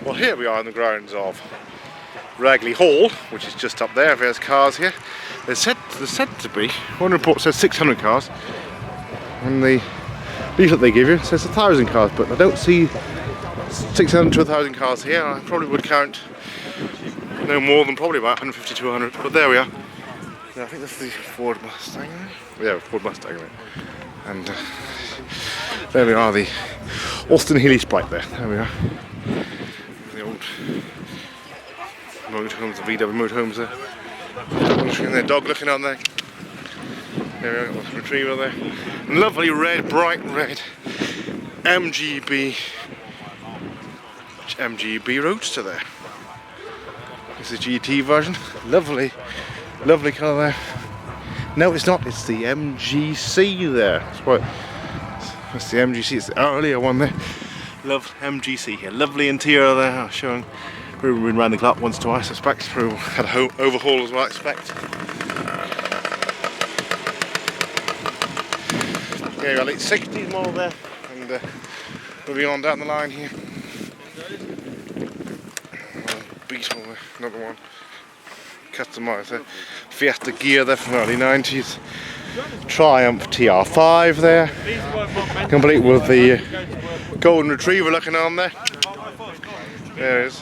Well, here we are in the grounds of Ragley Hall, which is just up there. There's cars here. There's said to be, one report says 600 cars, and the leaflet they give you says 1,000 cars, but I don't see 600 to 1,000 cars here. I probably would count no more than probably about 150 to 200, but there we are. Yeah, I think that's the Ford Mustang. Yeah, Ford Mustang. And there we are, the Austin Healey Sprite there. There we are. The old motorhomes, the VW motorhomes there. And their dog looking on there. There we are, got the retriever there. Lovely red, bright red MGB Roadster there. It's the GT version. Lovely colour there. No, it's not. It's the MGC there. That's the MGC. It's the earlier one there. Love MGC here. Lovely interior there. Showing. We've been around the clock once, twice. I expect. We had an overhaul as well. I expect. Yeah, we've got late 60s model there, and moving on down the line here. Beetle there, another one. Customised there. Fiesta gear there from early 90s. Triumph TR5 there. Complete with the golden retriever looking on there. There it is.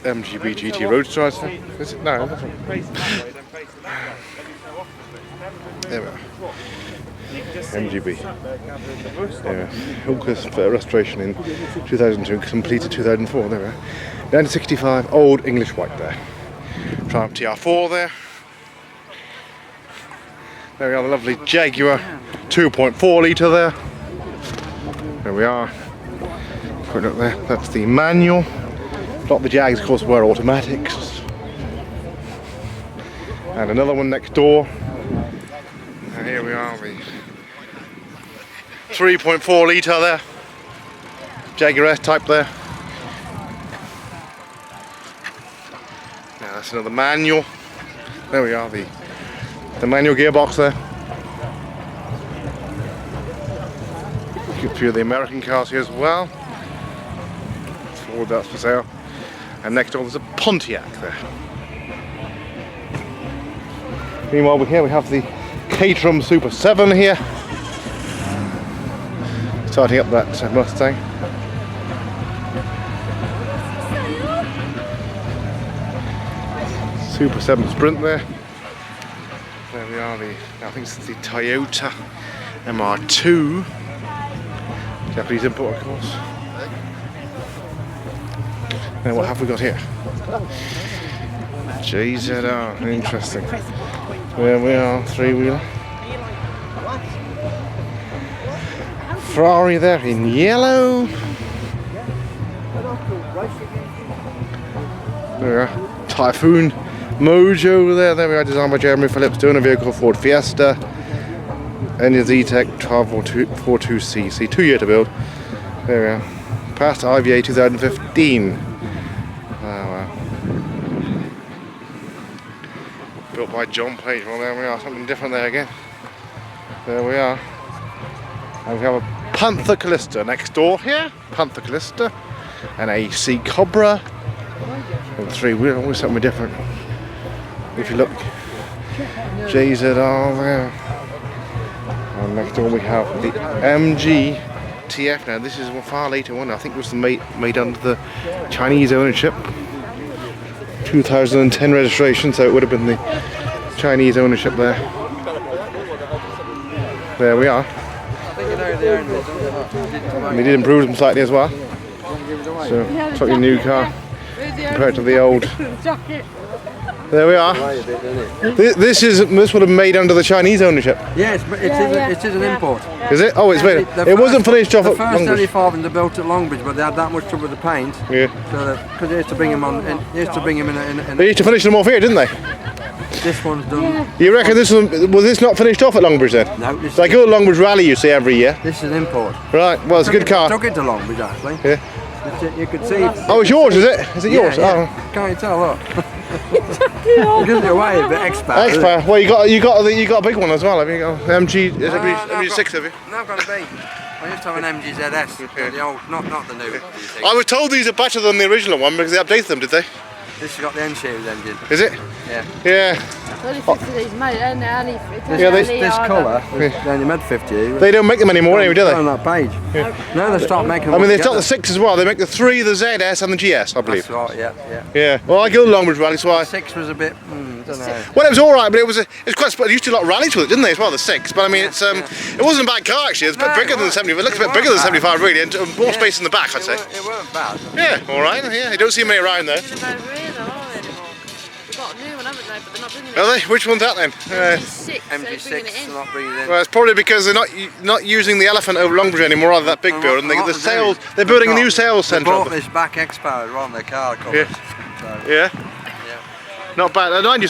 MGB GT Roadster, is it? No, that's one. There we are. MGB. Yeah. Hooker's restoration in 2002, completed 2004. There we are. 1965, old English white there. Triumph TR4 there. There we are, the lovely Jaguar 2.4 litre there. There we are. Put it up there. That's the manual. A lot of the Jags, of course, were automatics. And another one next door. And here we are, the 3.4 litre there. Jaguar S Type there. Now that's another manual. There we are, the manual gearbox there. A few of the American cars here as well. Ford, that's for sale. And next door there's a Pontiac there. Meanwhile, here we have the Caterham Super 7 here. Starting up that Mustang. Super 7 Sprint there. There we are, I think it's the Toyota MR2. Japanese import, of course. Now what have we got here? JZR, interesting. There we are, three-wheeler. Ferrari there in yellow. There we are, Typhoon Mojo there. There we are, designed by Jeremy Phillips, doing a vehicle Ford Fiesta. NZ-Tech 1242cc, 2 year to build. There we are. Past IVA 2015. Oh, wow. Built by John Page. Well, there we are, something different there again. There we are. And we have a Panther Callista next door here. Panther Callista. An AC Cobra. And three-wheeler, always something different. If you look, JZR there. And next door we have the MG TF. Now this is a far later one. I think it was made under the Chinese ownership. 2010 registration, so it would have been the Chinese ownership there. There we are. And they did improve them slightly as well. So totally new car compared to the old. There we are. This would have made under the Chinese ownership. Yes, but it is an import. Is it? Oh, it's made. It wasn't finished off at Longbridge. The first 35 they built at Longbridge, but they had that much trouble with the paint. Yeah. So because they used to bring him on, they used to bring him in. They used to finish them off here, didn't they? This one's done. You reckon this was this not finished off at Longbridge then? No. It's like a little Longbridge rally you see every year. This is an import. Right. Well, it's a good car. Took it to Longbridge actually. Yeah. You could see. Oh, it's yours, is it? Is it yours? Yeah. Oh. Can't you tell? Look. It gives you away a bit expat. Well, you got a big one as well. Have you got MG6? Have you? No, I've got a B. I used to have an MGZS, the old, not the new. I was told these are better than the original one because they updated them, did they? This has got the N-series engine. Is it? Yeah. Yeah. Only 50 of these made, and only Yeah, This colour, they only made 50. They don't make them anymore, anyway, do they? On that page. No, they stopped making them. I mean, they've got together. the 6 as well. They make the 3, the ZS, and the GS, I believe. That's right, yeah. Yeah. Well, I go to Longbridge Rally, so I. 6 was a bit, don't know. Well, it was all right, but it was quite. They used to do a lot of rallies with it, didn't they? As well, the 6. But I mean, it's it wasn't a bad car actually. It's a bit No, bigger than the 75. It looks a bit bigger than the 75, really, and more space in the back, I'd say. It weren't bad. Yeah. All right. Yeah. You don't see many around there. We've got a new one, haven't they? But they're not bringing it. Are they? Which one's that then? MG6, MG6, they're bringing it in. they're not bringing it in. Well, it's probably because they're not using the Elephant over Longbridge anymore, rather that big building. The sales, they're building a new sales centre. They bought this back X-Power on their car covers. Yeah. So, Yeah. Not bad. I mind you.